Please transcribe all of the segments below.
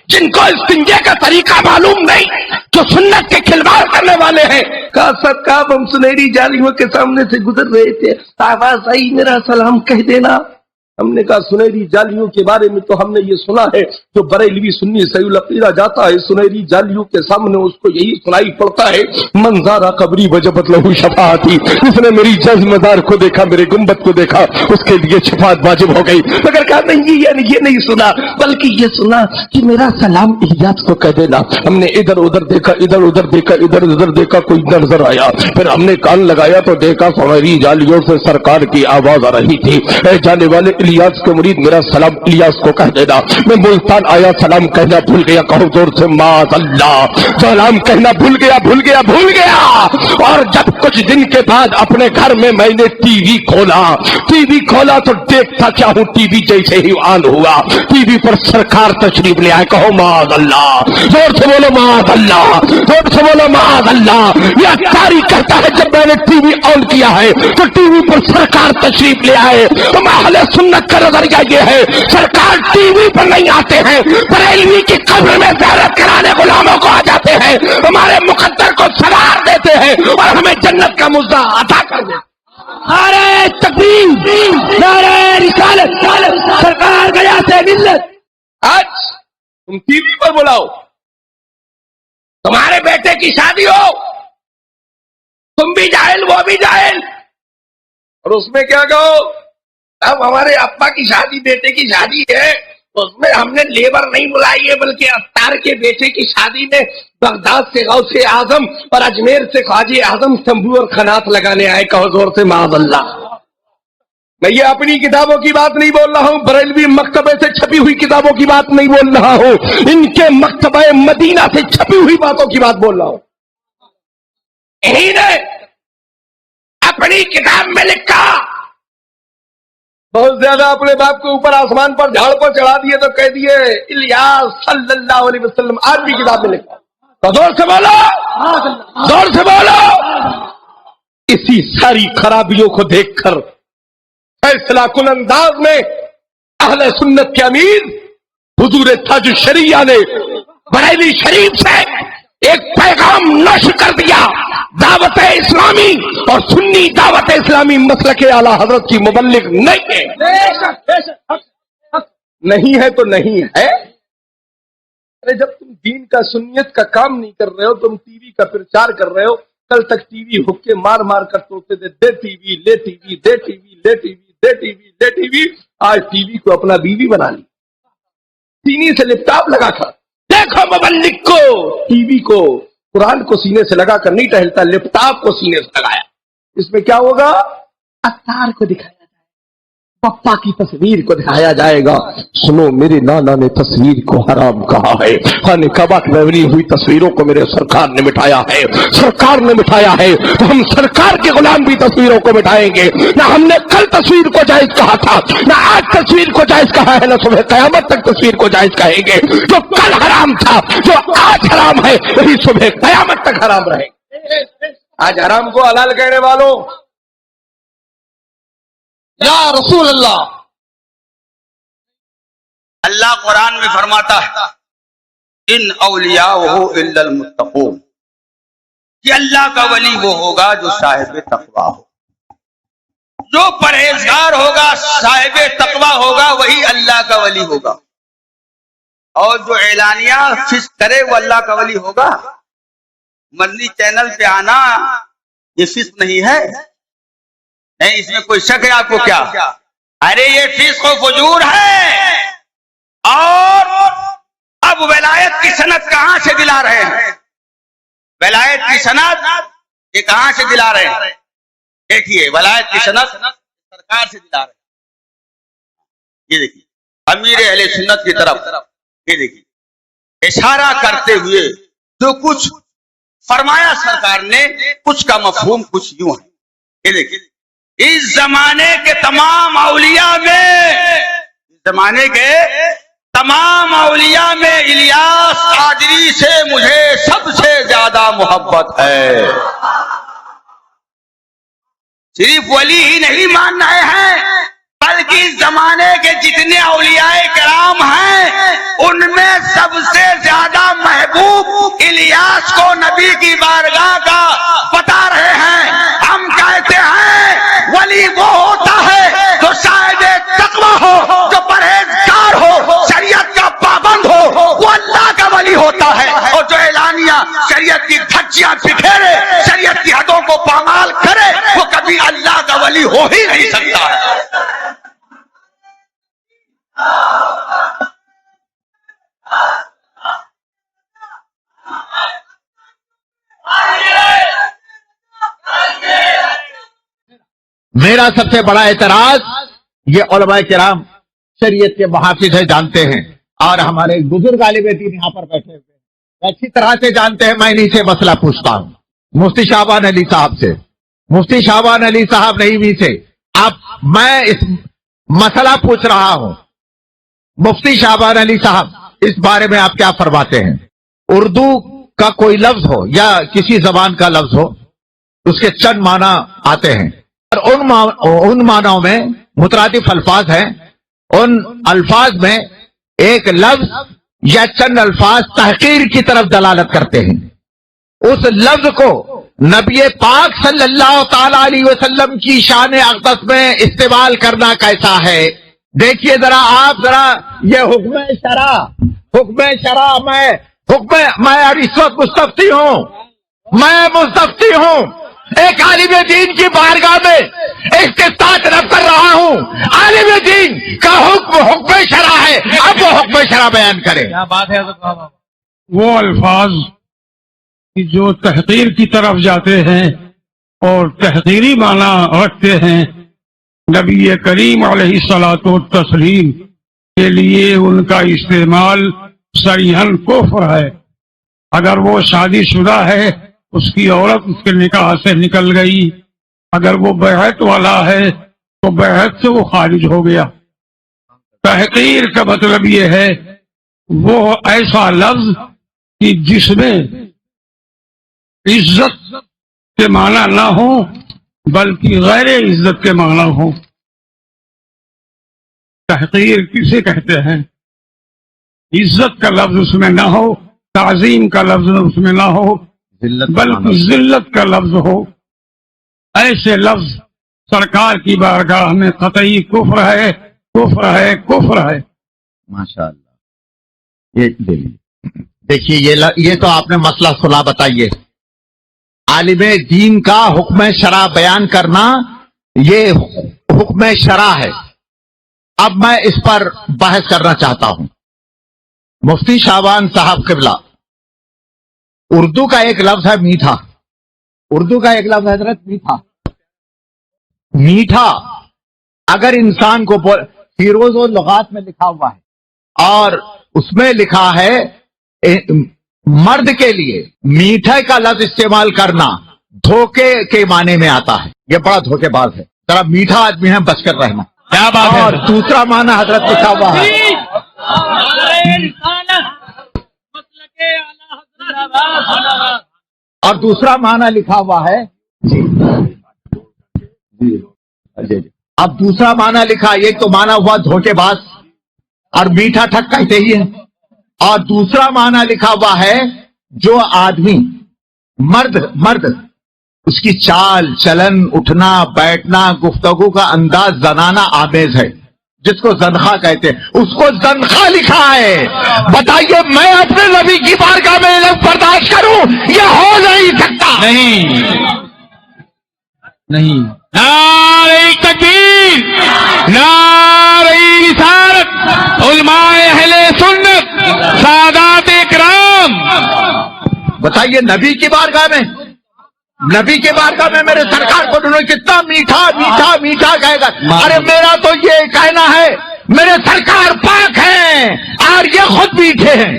جن کو استنجے کا طریقہ معلوم نہیں، جو سنت کے کھلواڑ کرنے والے ہیں. کہا صاحب ہم سنہری جالیوں کے سامنے سے گزر رہے تھے، آواز آئی میرا سلام کہہ دینا. ہم نے کہا سنہری جالیوں کے بارے میں تو ہم نے یہ سنا ہے، جو بریلوی سنی صحیح العقیدہ جاتا ہے سنہری جالیوں کے سامنے اس کو یہی سنائی پڑتا ہے منظارہ قبری وجبت لہو شفاعتی، اس نے میری جز مزار کو دیکھا، میرے گنبد کو دیکھا، اس کے لیے شفاعت واجب ہو گئی. مگر کہا نہیں یہ نہیں سنا، بلکہ یہ سنا کہ میرا سلام الیاس کو کہہ دینا. ہم نے ادھر ادھر دیکھا، ادھر ادھر دیکھا، ادھر ادھر دیکھا، کوئی نظر آیا. پھر ہم نے کان لگایا تو دیکھا سنہری جالیوں سے سرکار کی آواز آ رہی تھی، اے جانے والے الیاس کے مرید میرا سلام الیاس کو کہہ دینا. میں ملتان آیا، سلام کہنا بھول گیا، کہو زور سے معاذ اللہ. سلام کہنا بھول گیا. اور جب کچھ دن کے بعد اپنے گھر میں نے ٹی وی کھولا تو دیکھتا کیا ہوں، ٹی وی جیسے ہی آن ہوا ٹی وی پر سرکار تشریف لے آئے. کہو معاذ اللہ، زور سے بولو معاذ اللہ، زور سے بولو معاذ اللہ. یہ اختیاری کہتا ہے جب میں نے ٹی وی آن کیا ہے تو ٹی وی پر سرکار تشریف لے آئے. تو اہل سنت کا نظریہ یہ ہے سرکار ٹی وی پر نہیں آتے ہیں، بریلوی کی قبر میں زیارت کرانے غلاموں کو آ جاتے ہیں، ہمارے مقدر کو سوار دیتے ہیں اور ہمیں جنت کا مزہ عطا کر دیتے ہیں. نعرہ تکبیر، نعرہ رسالت، سرکار گیا سے ملت. آج تم ٹی وی پر بلاؤ، تمہارے بیٹے کی شادی ہو، تم بھی جاہل وہ بھی جاہل، اور اس میں کیا کہو اب ہمارے ابا کی شادی بیٹے کی شادی ہے، اس میں ہم نے لیبر نہیں بلائی ہے بلکہ افطار کے بیٹے کی شادی میں بغداد سے غوث اعظم اور اجمیر سے خواجہ اعظم تمبو اور خنات لگانے آئے. کہو زور سے معاذ اللہ. میں یہ اپنی کتابوں کی بات نہیں بول رہا ہوں، بریلوی مکتبے سے چھپی ہوئی کتابوں کی بات نہیں بول رہا ہوں، ان کے مکتبہ مدینہ سے چھپی ہوئی باتوں کی بات بول رہا ہوں. انہی نے اپنی کتاب میں لکھا، بہت زیادہ اپنے باپ کو اوپر آسمان پر جھاڑ پر چڑھا دیے تو کہہ دیے الیاس صلی اللہ علیہ وسلم. آج بھی کتاب میں لکھا، تو زور سے بولو، زور سے بولو. اسی ساری خرابیوں کو دیکھ کر فیصلہ کن انداز میں اہل سنت کے امیر حضور تاج الشریعہ نے بریلی شریف سے ایک پیغام نشر کر دیا. دعوت اسلامی اور سنی دعوت اسلامی مسلک اعلی حضرت کی مبلغ نہیں ہے. نہیں ہے تو نہیں ہے. ارے جب تم دین کا سنیت کا کام نہیں کر رہے ہو، تم ٹی وی کا پرچار کر رہے ہو. کل تک ٹی وی حکے مار مار کر توڑتے تھے، دے ٹی وی لے ٹی وی، دے ٹی وی لے ٹی وی، دے ٹی وی لے ٹی وی. آج ٹی وی کو اپنا بیوی بنا لی، سینے سے لیپ ٹاپ لگا کر دیکھو مبلغ کو، ٹی وی کو قرآن کو سینے سے لگا کر نہیں ٹہلتا، لیپ ٹاپ کو سینے سے لگایا. اس میں کیا ہوگا؟ اطہار کو دکھایا جائے گا، پپا کی تصویر کو دکھایا جائے گا. سنو، میرے نانا نے تصویر کو حرام کہا ہے، خانہ کعبہ میں بنی ہوئی تصویروں کو میرے سرکار نے مٹھایا ہے، سرکار نے مٹھایا ہے. تو ہم سرکار کے غلام بھی تصویروں کو مٹھائیں گے. نہ ہم نے کل تصویر کو جائز کہا تھا، نہ آج تصویر کو جائز کہا ہے، نہ صبح قیامت تک تصویر کو جائز کہیں گے. جو کل حرام تھا، جو آج حرام ہے، وہی صبح قیامت تک حرام رہے گا. آج حرام کو حلال کہنے والوں، یا رسول اللہ، اللہ قرآن میں فرماتا ہے ان اولیاءہ الا المتقون، کہ اللہ کا ولی وہ ہوگا جو صاحب تقوی ہو، جو پرہیزگار ہوگا، صاحب تقوی ہوگا، وہی اللہ کا ولی ہوگا. اور جو اعلانیہ فسق کرے وہ اللہ کا ولی ہوگا. مدنی چینل پہ آنا یہ فسق نہیں ہے، نہیں اس میں کوئی شک ہے آپ کو کیا؟ ارے یہ فسق و فجور ہے. اور اب ولایت کی سند کہاں سے دلا رہے ہیں؟ ولایت کی سند یہ کہاں سے دلا رہے ہیں؟ دیکھیے ولایت کی سند سرکار سے دلا رہے ہیں. یہ دیکھیے امیر اہل سنت کی طرف، یہ دیکھیے اشارہ کرتے ہوئے جو کچھ فرمایا سرکار نے، کچھ کا مفہوم کچھ یوں ہے. یہ دیکھیے اس زمانے کے تمام اولیاء میں، اس زمانے کے تمام اولیاء میں الیاس قادری سے مجھے سب سے زیادہ محبت ہے. صرف ولی ہی نہیں مان رہے ہیں، بلکہ زمانے کے جتنے اولیاء کرام ہیں ان میں سب سے زیادہ محبوب الیاس کو نبی کی بارگاہ کا بتا رہے ہیں. ہم کہتے ہیں ولی وہ ہوتا ہے جو صاحب تقویٰ ہو, جو پرہیزگار ہو, شریعت کا پابند ہو, وہ اللہ کا ولی ہوتا ہے. اور جو اعلانیہ شریعت کی دھجیاں بکھیرے, شریعت کی حدوں کو پامال کرے, وہ کبھی اللہ کا ولی ہو ہی نہیں سکتا ہے. میرا سب سے بڑا اعتراض یہ علماء کرام شریعت کے محافظ ہیں, جانتے ہیں, اور ہمارے بزرگ عالم دین یہاں پر بیٹھے ہوئے ہیں, اچھی طرح سے جانتے ہیں. میں انہیں سے مسئلہ پوچھتا ہوں, مفتی شعبان علی صاحب سے, مفتی شعبان علی صاحب نعیمی سے. اب میں اس مسئلہ پوچھ رہا ہوں, مفتی شعبان علی صاحب, اس بارے میں آپ کیا فرماتے ہیں؟ اردو کا کوئی لفظ ہو یا کسی زبان کا لفظ ہو, اس کے چند معنی آتے ہیں, اور ان معنوں میں مترادف الفاظ ہیں. ان الفاظ میں ایک لفظ یا چند الفاظ تحقیر کی طرف دلالت کرتے ہیں. اس لفظ کو نبی پاک صلی اللہ تعالی علیہ وسلم کی شان اقدس میں استعمال کرنا کیسا ہے؟ دیکھیے ذرا آپ, ذرا یہ حکم شرع میں اس وقت مستفتی ہوں, ایک عالم دین کی بارگاہ میں اس کے ساتھ رب کر رہا ہوں. عالم دین کا حکم شرع ہے, اب وہ حکم شرع بیان کرے. کیا بات ہے حضرت صاحب؟ وہ الفاظ جو تحقیر کی طرف جاتے ہیں اور تحقیری معنی رکھتے ہیں, نبی کریم علیہ الصلوۃ والتسلیم کے لیے ان کا استعمال صریحاً کفر ہے. اگر وہ شادی شدہ ہے, اس کی عورت اس کے نکاح سے نکل گئی, اگر وہ بیعت والا ہے تو بیعت سے وہ خارج ہو گیا. تحقیر کا مطلب یہ ہے وہ ایسا لفظ کہ جس میں عزت کے معنی نہ ہو بلکہ غیر عزت کے معنی ہو. تحقیر کسے کہتے ہیں؟ عزت کا لفظ اس میں نہ ہو, تعظیم کا لفظ اس میں نہ ہو, بلکہ ذلت کا لفظ ہو. ایسے لفظ سرکار کی بارگاہ میں قطعی کفر ہے, کفر ہے, کفر ہے. ماشاءاللہ. دیکھیے یہ تو آپ نے مسئلہ صلح بتائیے. عالم دین کا حکم شرع بیان کرنا یہ حکم شرع ہے. اب میں اس پر بحث کرنا چاہتا ہوں. مفتی شعبان صاحب قبلہ, اردو کا ایک لفظ ہے میٹھا. اردو کا ایک لفظ ہے حضرت میٹھا. اگر انسان کو فیروز و لغات میں لکھا ہوا ہے اور اس میں لکھا ہے مرد کے لیے میٹھے کا لفظ استعمال کرنا دھوکے کے معنی میں آتا ہے, یہ بڑا دھوکے باز ہے. ذرا میٹھا آدمی ہے, بچ کر رہنا. کیا بات ہے؟ اور دوسرا معنی حضرت لکھا ہوا ہے, اور دوسرا معنی لکھا ہوا ہے اب دوسرا معنی لکھا, ایک تو معنی ہوا دھوکے باز اور میٹھا ٹھک کہتے ہی ہے, اور دوسرا معنی لکھا ہوا ہے جو آدمی مرد اس کی چال چلن, اٹھنا بیٹھنا, گفتگو کا انداز زنانہ آمیز ہے, جس کو زنخا کہتے ہیں, اس کو زنخا لکھا ہے. بتائیے میں اپنے نبی کی بارگاہ میں لفظ برداشت کروں؟ یہ ہو نہیں سکتا. نہیں. نعرہ تکبیر, نعرہ رسالت, علماء اہل سنت, سادات اکرام. بتائیے نبی کی بارگاہ میں میرے سرکار کو انہوں نے کتنا میٹھا میٹھا میٹھا کہے گا. ارے میرا تو یہ کہنا ہے میرے سرکار پاک ہیں اور یہ خود میٹھے ہیں.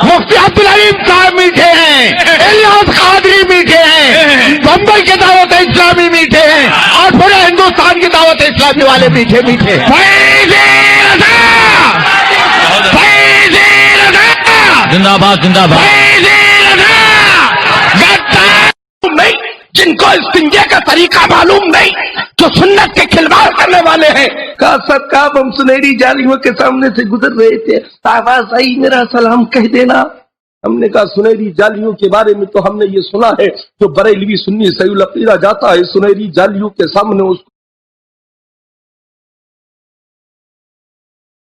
مفتی عبدالعلیم صاحب میٹھے ہیں, الیاس قادری میٹھے ہیں, بمبئی کے دعوت اسلامی میٹھے ہیں, اور پورے ہندوستان کی دعوت اسلامی والے میٹھے میٹھے. زندہ باد, زندہ باد. نہیں, جن کو استنجے کا طریقہ معلوم نہیں, جو جو سنت کے کھلواڑ کرنے والے ہیں. کہا سب کہا ہم سنہری جالیوں کے سامنے سے گزر رہے تھے، آواز آئی میرا سلام کہہ دینا. ہم نے کہا سنہری جالیوں کے بارے میں تو ہم نے یہ سنا ہے، جو بریلوی سنی صحیح العقیدہ جاتا ہے سنہری جالیوں کے سامنے اس